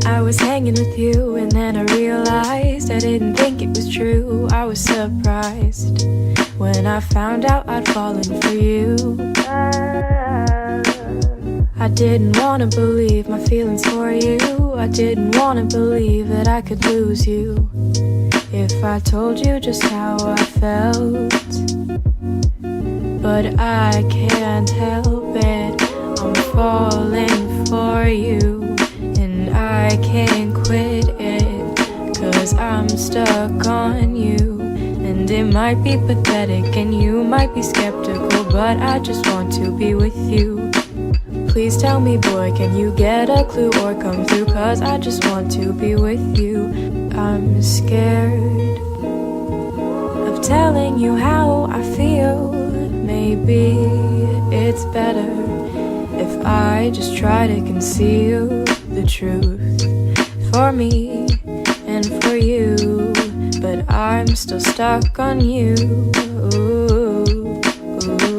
I was hanging with you and then I realized I didn't think it was true. I was surprised when I found out I'd fallen for you. I didn't wanna believe my feelings for you. I didn't wanna believe that I could lose you if I told you just how I felt. But I can't help it, I'm falling for you. And I can't quit it, 'cause I'm stuck on you. And it might be pathetic and you might be skeptical, but I just want to be with you. Please tell me, boy, can you get a clue or come through? 'Cause I just want to be with you. I'm scared of telling you how I feel. Maybe it's better if I just try to conceal the truth for me and for you. But I'm still stuck on you. Ooh, ooh.